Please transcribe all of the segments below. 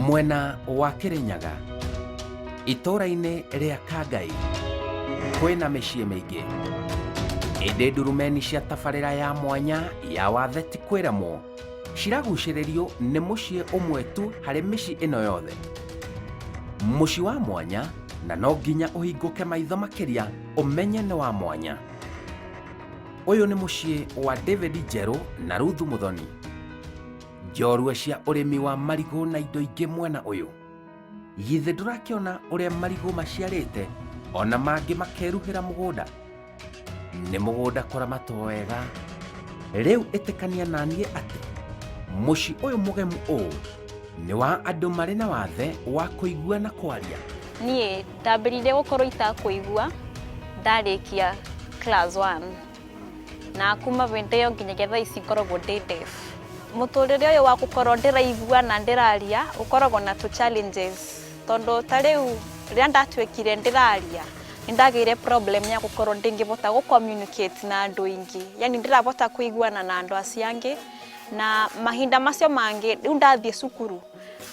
Mwena wa Kirinyaga, itũra-inĩ rĩa Kangai, kwĩna mĩciĩ mĩingĩ. Ĩndĩ ndurumeni cia tabarĩra ya mwanya ya wathe ti kwĩremwo, ciragucĩrĩrio nĩ mũciĩ ũmwe tu harĩ mĩciĩ ĩno yothe. Mũciĩ wa mwanya, na no nginya ũhingũke maitho makĩria ũmenye nĩ wa mwanya. Ũyũ nĩ mũciĩ wa David Njerũ na Ruth Muthoni, njorua cia ũrĩmi wa marigũ na indo ingĩ mwena ũyũ. Githĩ ndũrakĩona ũrĩa marigũ maciarĩte, ona mangĩ makeruhĩra mũgũnda? Nĩ mũgũnda kũramatwo wega. Rĩu ĩtĩkania naniĩ atĩ mũciĩ ũyũ mũgemu ũũ nĩ wa andũ marĩ na wathe wa kũigua na kwaria. Niĩ ndambĩrĩirie gũkorwo itakũigua ndarĩkia class 1, na kuma hĩndĩ ĩyo nginyagia thaa ici ngoragwo ndĩ deaf. Mũtũrĩre ũyũ wa gũkorwo ndĩraigua na ndĩraria ũkoragwo na challenges, tondũ ta rĩu rĩrĩa ndatuĩkire ndĩraria nĩndagĩire problem ya gũkorwo ndingĩhota gũ-communicate na andũ aingĩ, yani ndirahota kũiguana na andũ acio angĩ. Na mahinda macio mangĩ rĩu ndathiĩ cukuru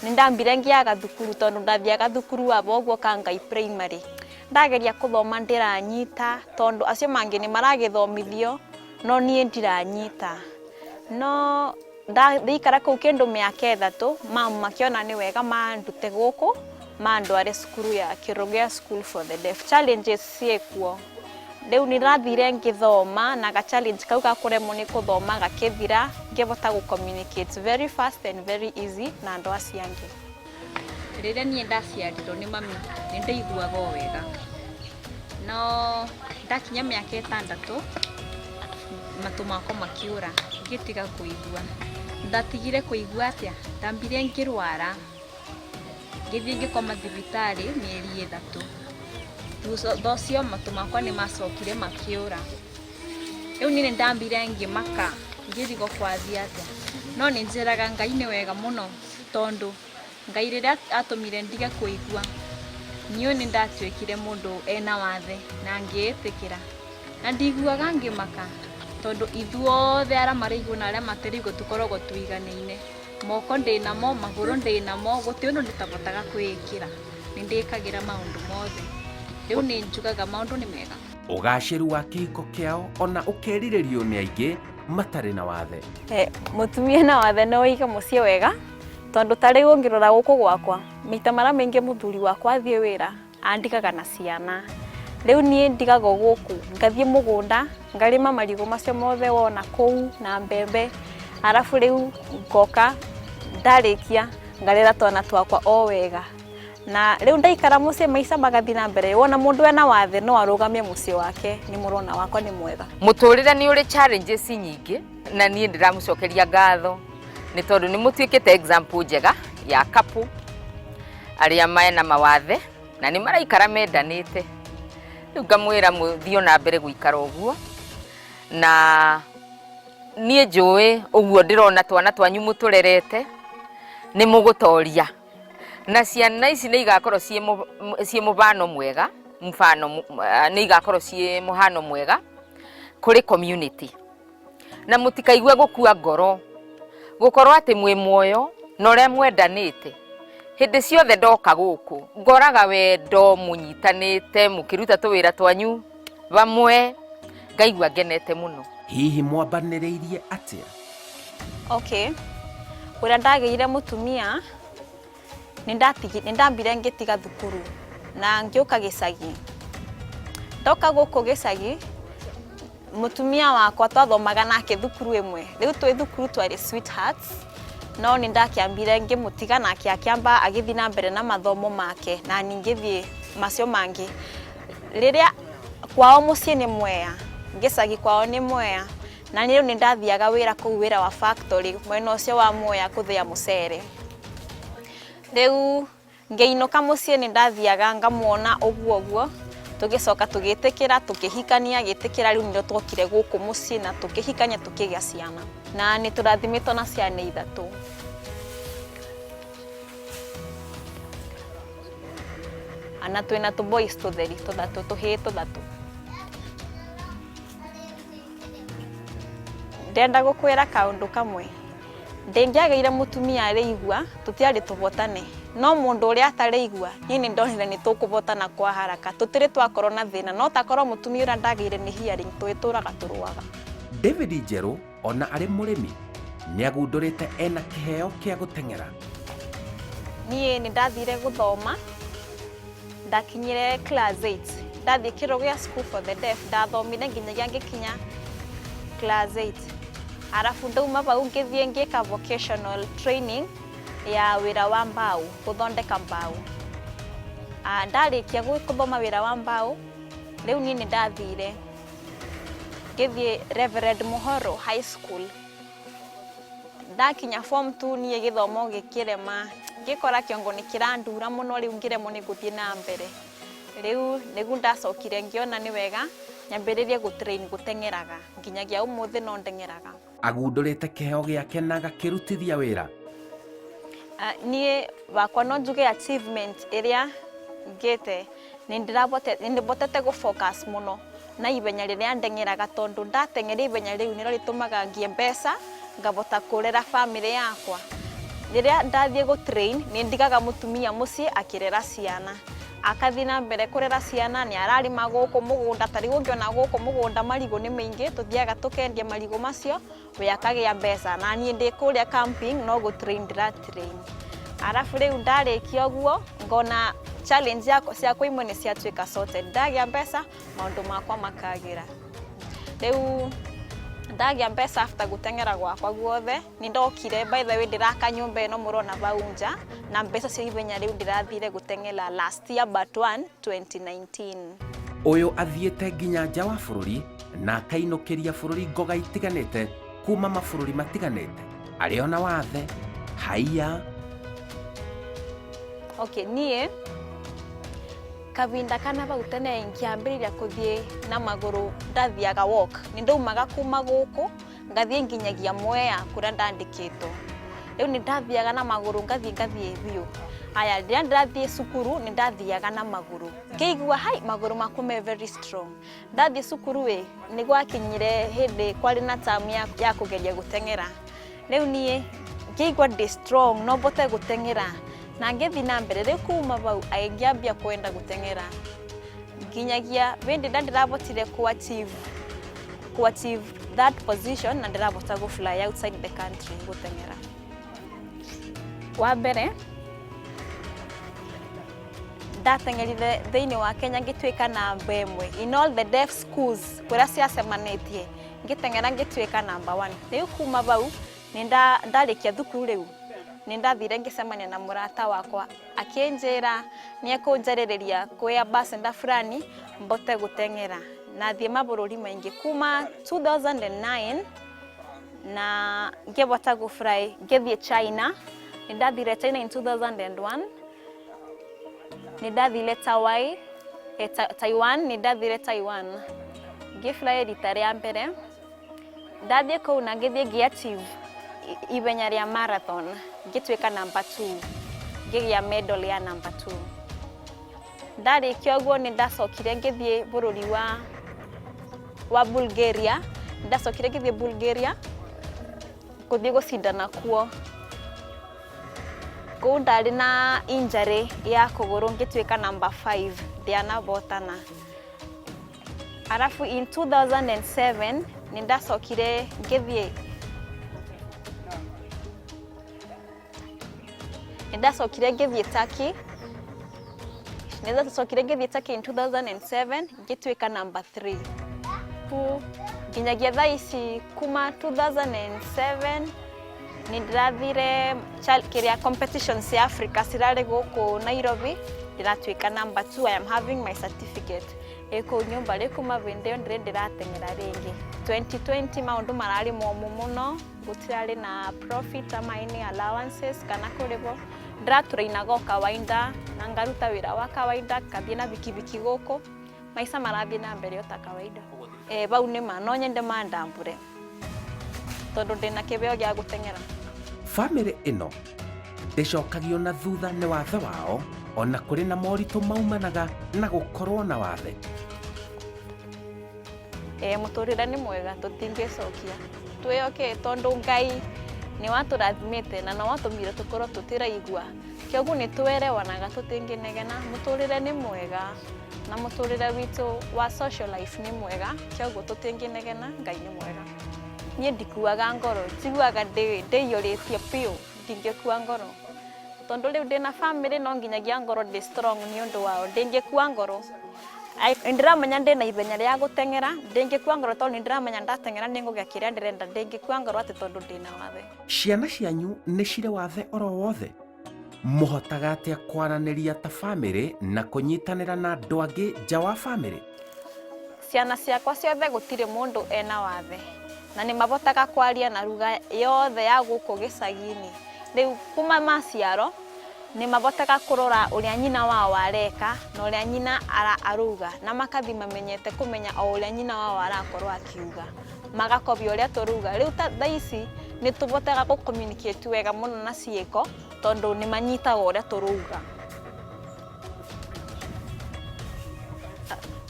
nĩndambire ngĩaga thukuru, tondũ ndathiaga thukuru wa ũguo Kangai primary. Ndageria kũthoma ndĩranyita, tondũ acio mangĩ nĩ maragĩthomithio no niĩ ndiranyita. No ndaikara kũu kĩndũ mĩaka 3, mamu makĩona nĩ wega mandute gũkũ mandware cukuru ya Kĩrũgĩa School for the Deaf. Challenges ciĩkuo, rĩu nĩrathire ngĩthoma na challenge kau ga kũremwo nĩ kũthoma gakĩthira, ngĩhota gũ-communicate very fast and very easy na andũ acio angĩ. Rĩrĩa niĩ ndaciarirwo nĩ mami nĩndaiguaga o wega, no ndakinya mĩaka 6 matũ makwa makĩũra ngĩtiga kũigua. Ndatigire kũigua atĩa? Ndambire ngĩrwara, ngĩthiĩ ngĩkoma thibitarĩ mĩeri 3. Thutha ũcio matũ makwa nĩ macokire makĩũra. Rĩu niĩ nĩndambire ngĩmaka, ngĩrigwo kwathiĩ atĩa. No nĩnjĩraga Ngai nĩ wega mũno, tondũ Ngai rĩrĩa atũmire ndige kũigua, niĩ nĩndatuĩkire mũndũ ena wathe na ngĩĩtĩkĩra. Na ndiguaga ngĩmaka, tondũ ithuothe arĩa marĩigua na arĩa matĩrĩigua tũkoragwo tũiganĩine. Moko ndĩnamo, magũrũ ndĩnamo, gũtirĩ ũndũ ndĩtahotaga kwĩĩkĩra. Nĩndĩkagĩra maũndũ mothe. Rĩu nĩnjugaga maũndũ nĩ mega. Ũgacĩru wa kĩhiko kĩao ona ũkerirĩrio nĩ aingĩ matarĩ na wathe. Mũtumia na wathe no ũige mũciĩ wega, tondũ ta rĩu ũngĩrora gũkũ gwakwa, maita marĩa maingĩ mũthuri wakwa athiĩ wĩra andigaga na ciana. Rĩu niĩ ndigagwo gũkũ, ngathiĩ mũgũnda ngarĩma marigũ macio mothe wona kũu na mbembe, arabu rĩu ngoka ndarĩkia ngarera twana twakwa o wega. Na rĩu ndaikara mũciĩ maica magathi na mbere. Wona mũndũ ena wathe no arũgamie mũciĩ wake, nĩ mũrona wakwa nĩ mwega. Mũtũrĩre nĩ ũrĩ challenges nyingĩ, na niĩ ndĩramũcokeria ngatho nĩ tondũ nĩ mũtuĩkĩte example njega ya couple arĩa mena mawathe na nĩ maraikara mendanĩte. Rĩu ngamwĩra mũthiĩ na mbere gũikara ũguo, na niĩ njũĩ ũguo ndĩrona twana twanyu mũtũrerete nĩ mũgũtoria, na ciana ici nĩ igakorwo ciĩ mũbano mwega, nĩ igakorwo ciĩ mũhano mwega kũrĩ community. Na mũtikaigue gũkua ngoro, gũkorwo atĩ mwĩ muoyo na ũrĩa mwendanĩte. Hĩndĩ ciothe ndoka gũkũ ngoraga wendo mũnyitanĩte mũkĩruta tũwĩra twanyu bamwe, ngaigua ngenete mũno. Hihi mwambanĩrĩirie atĩa? Okay, ũrĩa ndagĩire mũtumia nĩndambire ngĩtiga thukuru na ngĩũka gĩcagi. Ndoka gũkũ gĩcagi, mũtumia wakwa twathomaga nake thukuru ĩmwe. Rĩu twĩ thukuru twarĩ sweethearts, no nĩndakĩambire ngĩmũtiga nake akĩamba agĩthiĩ na mbere na mathomo make na ningĩthiĩ macio mangĩ. Rĩrĩa kwao mũciĩ nĩ Mwea, gĩcagi kwao nĩ Mwea, na rĩu nĩndathiaga wĩra kũu wĩra wa factory mwena ũcio wa Mwea kũthĩa mũcere. Rĩu ngĩinũka mũciĩ nĩndathiaga ngamuona ũguo, tũgĩcoka tũgĩtĩkĩra, tũkĩhikania, gĩtĩkĩra rĩu nĩrĩo twokire gũkũ mũciĩ na tũkĩhikania tũkĩgĩa ciana. Na nĩtũrathimĩtwo na ciana 3. Ana twĩna tũboys tũtheri tũhĩĩ 3. Ndenda gũkwĩra kaũndũ kamwe. ndingĩageire mutumia arĩigua tutiarĩ tũbotane no mũndũ ũrĩa atarĩigua nĩ ndonire nĩ tũkũbotana kwa haraka tũtirĩ twakorwo na thĩna no takorwo mutumia ũrĩa ndagĩire nĩ hearing twĩtũraga tũrũaga. David Njerũ ona arĩ mũrĩmi nĩagundũrĩte ena kĩheo kĩa gũteng'era. Niĩ nĩ ndathire gũthoma ndakinyire class 8 ndathiĩ kĩro gĩa school for the deaf ndathomire nginyagia ngĩkinya class 8 arabu ndauma bau ngĩthiĩ ngĩka vocational training ya wĩra wa mbaũ gũthondeka mbaũ. Ndarĩkia gũthoma wĩra wa mbaũ rĩu niĩ nĩ ndathire ngĩthiĩ Reverend Mohoro High School. Ndakinya form 2 niĩ gĩthomo gĩkĩrema ngĩkora kĩongo nĩ kĩrandura mũno rĩu ngĩremwo nĩ gũthiĩ na mbere. Rĩu nĩguo ndacokire ngĩona nĩ wega nyambĩrĩrie gũtrain gũteng'eraga nginyagia ũmũthĩ no ndeng'eraga. Agundũrĩte kĩheo gĩake na agakĩrutithia wĩra. Niĩ bakwa no njuge achievement ĩrĩa ngĩte nĩ ndĩbotete gũfocus mũno na ibenya rĩrĩa ndeng'eraga tondũ ndateng'era ibenya rĩu nĩrĩo rĩtũmaga ngie mbeca ngabota kũrera bamĩrĩ yakwa. Rĩrĩa ndathiĩ gũtrain nĩ ndigaga mutumia mũciĩ akĩrera ciana akathi na mbere kũrera ciana nĩ ararima gũkũ mũgũnda tarĩ ũngĩona gũkũ mũgũnda marigũ nĩ maingĩ tũthiaga tũkendia marigũ macio we akagĩa mbeca na niĩ ndĩ kũrĩa camping no gũtrain ndĩratrain. Arabu rĩu ndarĩkia ũguo ngona challenge ciakwa imwe nĩ ciatuĩka sorted ndagĩa mbeca maũndũ makwa makagĩra. Rĩu ndagĩa mbeca after gũteng'era gwakwa guothe nĩ ndokire by the way ndĩraka nyũmba ĩno mũrona bau nja na mbeca cia ibenya rĩu ndĩrathire gũteng'era last year but 2019. Ũyũ athiĩte nginya nja wa bũrũri na akainũkĩria bũrũri ngoga itiganĩte kuma mabũrũri matiganĩte arĩ ona wathe haiya. Okay, niĩ kabinda kana bau tene ngĩambĩrĩria kũthiĩ na magũrũ ndathiaga walk nĩ ndaumaga kuma gũkũ ngathiĩ nginyagia Mwea kũrĩa ndandĩkĩtwo. Rĩu nĩ ndathiaga na magũrũ ngathiĩ biũ. Aya rĩrĩa ndathiĩ cukuru nĩ ndathiaga na magũrũ ngĩigua hai magũrũ makwa me very strong. Ndathiĩ cukuru nĩ gwakinyire hĩndĩ kwarĩ na term ya kũgeria gũteng'era. Rĩu niĩ ngĩigua ndĩ strong no bote gũteng'era na ngĩthi na mbere rĩu kuma bau ngĩambia kwenda gũteng'era nginyagia bĩndĩ ndĩrabotire achieve that position na ndĩrabota gũfly outside the country gũteng'era. Wa mbere ndateng'erire thĩinĩ wa Kenya ngĩtuĩka namba ĩmwe in all the deaf schools kũrĩa ciacemanĩtie ngĩteng'era ngĩtuĩka namba 1. Rĩu kuma bau nĩ ndarĩkia thukuru rĩu nĩ ndathire ngĩcemania na mũrata wakwa akĩnjĩra nĩ ekũnjarĩrĩria kwĩ ambassador fulani mbote gũteng'era na thiĩ mabũrũri maingĩ kuma 2009 na ngĩbota gũfly ngĩthiĩ China. Nĩ ndathire China in 2001 nĩ ndathire Taiwan nĩ ndathire Taiwan ngĩfly rita rĩa mbere ndathiĩ kũu na ngĩthiĩ ngĩachieve ibenya rĩa marathon ngĩtuĩka namba 2 ngĩgĩa medal ya namba 2. Ndarĩkia ũguo nĩ ndacokire ngĩthiĩ bũrũri wa Bulgaria ndacokire ngĩthiĩ Bulgaria gũthiĩ gũcindana kuo. Kũu ndarĩ na injury ya kũgũrũ ngĩtuĩka namba 5 ndianabotana. Arabu in 2007 nĩ ndacokire ngĩthiĩ Turkey. Nĩ ndacokire ngĩthiĩ Turkey in 2007 ngĩtuĩka namba 3. Nginyagia thaa ici kuma 2007 nĩ ndĩrathire kĩrĩa competitions ya Africa cirarĩ gũkũ Nairobi ndĩratuĩka namba 2. I am having my certificate. Kũu nyũmba rĩ kuma bĩndĩ ĩyo ndĩrateng'era rĩngĩ. 2020 maũndũ mararĩ momũ mũno gũtirarĩ na profit ama any allowances kana kũrĩbwo. Ndĩratũrainaga o kawaida na ngaruta wĩra wa kawaida ngathiĩ na bikibiki gũkũ maica marathiĩ na mbere o ta kawaida. Bau nĩma no nyende mandambũre tondũ ndĩna kĩbeo gĩa gũteng'era. Bamĩrĩ ĩno ndĩcokagio na thutha nĩ wathe wao ona kũrĩ na moritũ maumanaga na gũkorwo na wathe. Mũtũrĩre nĩ mwega tũtingĩcokia twĩoke tondũ Ngai nĩ watũrathimĩte na no watũmire tũkorwo tũtiraigua kĩoguo nĩ tũerewanaga tũtingĩnegena mũtũrĩre nĩ mwega na mũtũrĩre witũ wa social life nĩ mwega kĩoguo tũtingĩnegena Ngai nĩ mwega niĩ ndikuaga ngoro njiguaga ndĩiyũrĩtie biũ ndingĩkua ngoro tondũ rĩu ndĩna bamĩrĩ no nginyagia ngoro ndĩ strong nĩ ũndũ wao ndingĩkua ngoro ndiramenya ndĩna ithenya rĩa gũteng'era ndingĩkua ngoro tondũ ndiramenya ndateng'era nĩ ngũgĩa kĩrĩa ndĩrenda ndingĩkua ngoro atĩ tondũ ndĩna wathe ciana cianyu nĩ cirĩ wathe oro wothe mũhotaga atĩa kwaranĩria ta bamĩrĩ na kũnyitanĩra na andũ angĩ nja wa bamĩrĩ ciana ciakwa ciothe gũtirĩ mũndũ ena wathe na nĩ mabotaga kwaria na ruga yothe ya gũkũ gĩcagi-inĩ rĩu kuma maciaro nĩ mabotaga kũrora ũrĩa nyina wao areka na ũrĩa nyina aruga na makathi mamenyete kũmenya o ũrĩa nyina wao arakorwo akiuga magakobia ũrĩa tũruga rĩu thaa ici nĩ tũbotaga gũ-communicate wega mũno na ciĩko tondũ nĩ manyitaga ũrĩa tũruga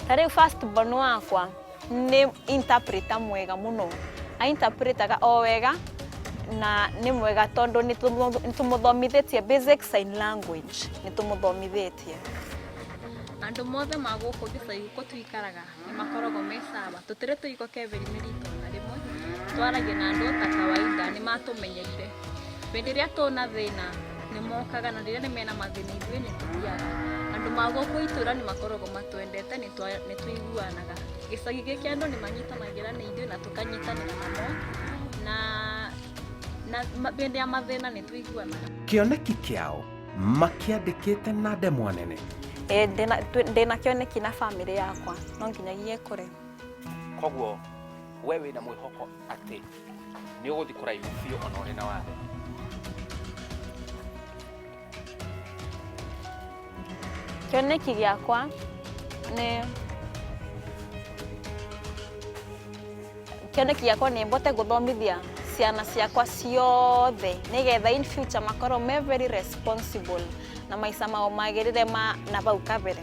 ta rĩu first born wakwa nĩ interpreter mwega mũno ainterpretaga o wega na nĩ mwega tondũ nĩ tũmũthomithĩtie basic sign language nĩ tũmũthomithĩtie andũ mothe ma gũkũ gĩcagi gũkũ tũikaraga nĩ makoragwo me sawa tũtirĩ tũiko keberi-inĩ ritũ na rĩmwe twaragia na andũ ta kawaida nĩ matũmenyeire hĩndĩ ĩrĩa tũna thĩna nĩ mokaga na rĩrĩa nĩ mena mathĩna ithuĩ nĩ tũthiaga andũ ma gũkũ itũra nĩ makoragwo matwendete nĩ tũiguanaga gĩcagi gĩkĩ andũ nĩ manyitanagĩra na ithuĩ na tũkanyitanĩra namo na hĩndĩ ya mathĩna nĩ tũiguanaga kĩoneki kĩao makĩandĩkĩte na ndemwa nene ndĩna kĩoneki na bamĩrĩ yakwa no nginyagia kũre koguo we wĩna mwĩhoko atĩ nĩ ũgũthiĩ kũraihu biũ ona ũrĩ na wathe kĩoneki gĩakwa nĩ mbote gũthomithia ciana ciakwa ciothe nĩgetha in future makorwo me very responsible na maica mao magĩrĩre na bau kabere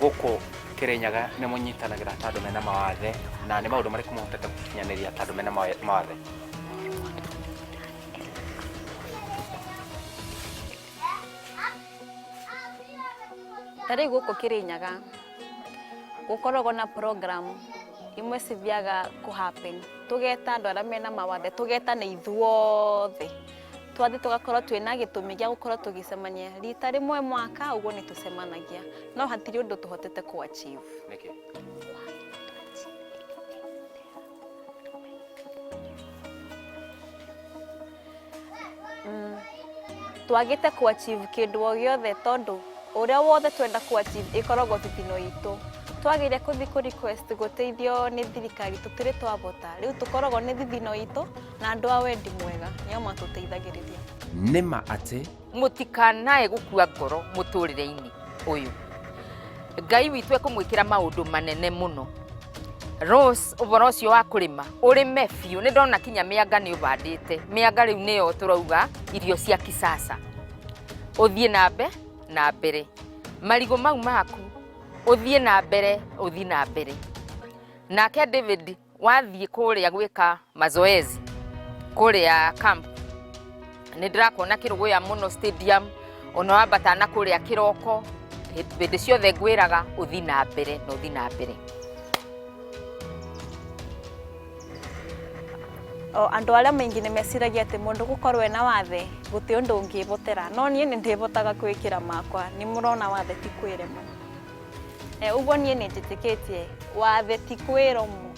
gũkũ Kĩrĩnyaga nĩ mũnyitanagĩra ta andũ mena mawathe na nĩ maũndũ marĩkũ mũhotete gũkinyanĩria ta andũ mena mawathe ta rĩu gũkũ Kĩrĩnyaga gũkoragwo na program imwe cithiaga kũ-happen tũgeta andũ arĩa mena mawathe tũgeta na ithuothe twathi tũgakorwo twĩna gĩtũmi gĩa gũkorwo tũgĩcemania rita rĩmwe mwaka ũguo nĩ tũcemanagia no hatirĩ ũndũ tũhotete kũ-achieve twagĩte kũ-achieve kĩndũ o gĩothe tondũ ũrĩa wothe twenda kũ-achieve ĩkoragwo thithino itũ twagĩire kũthi kũ-request gũteithio nĩ thirikari tũtirĩ twabota rĩu tũkoragwo nĩ thithino itũ na andũ a wendi mwega nĩo matũteithagĩrĩria nĩma atĩ mũtikanae gũkua ngoro mũtũrĩre-inĩ ũyũ Ngai witũ ekũmwĩkĩra maũndũ manene mũno Rose ũboro ũcio wa kũrĩma ũrĩme biũ nĩ ndona kinya mĩanga nĩ ũbandĩte mĩanga rĩu nĩyo tũrauga irio cia kisasa ũthiĩ na mbere marigũ mau maku ũthiĩ na mbere nake David wathiĩ kũrĩa gwĩka mazoezi kũrĩa camp nĩ ndĩrakuona kĩrũgũya mũno stadium ona wambata na kũrĩa kĩroko hĩndĩ ciothe ngwĩraga ũthiĩ na mbere andũ arĩa maingĩ nĩ meciragia atĩ mũndũ gũkorwo ena wathe gũtĩ ũndũ ũngĩbotera no niĩ nĩ ndĩbotaga kwĩkĩra makwa nĩ mũrona wathe ti kwĩrema ũguo niĩ nĩ njĩtĩkĩtie wathe ti kwĩromwo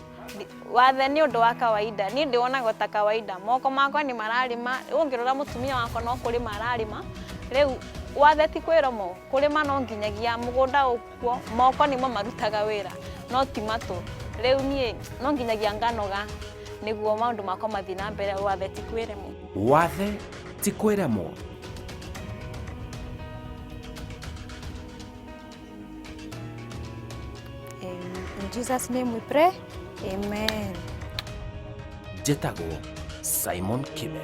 wathe nĩ ũndũ wa kawaida niĩ ndĩwonaga ta kawaida moko makwa nĩ mararĩma ũngĩrora mũtumia wakwa no kũrĩma ararĩma rĩu wathe ti kwĩromwo kũrĩma no nginyagia mũgũnda ũkuo moko nĩmo marutaga wĩra no ti matũ rĩu niĩ no nginyagia nganoga nĩguo maũndũ makwa mathiĩ na mbere wathe ti kwĩremwo wathe ti kwĩremwo In Jesus' name we pray. Amen. Njĩtagwo Simon Kibe.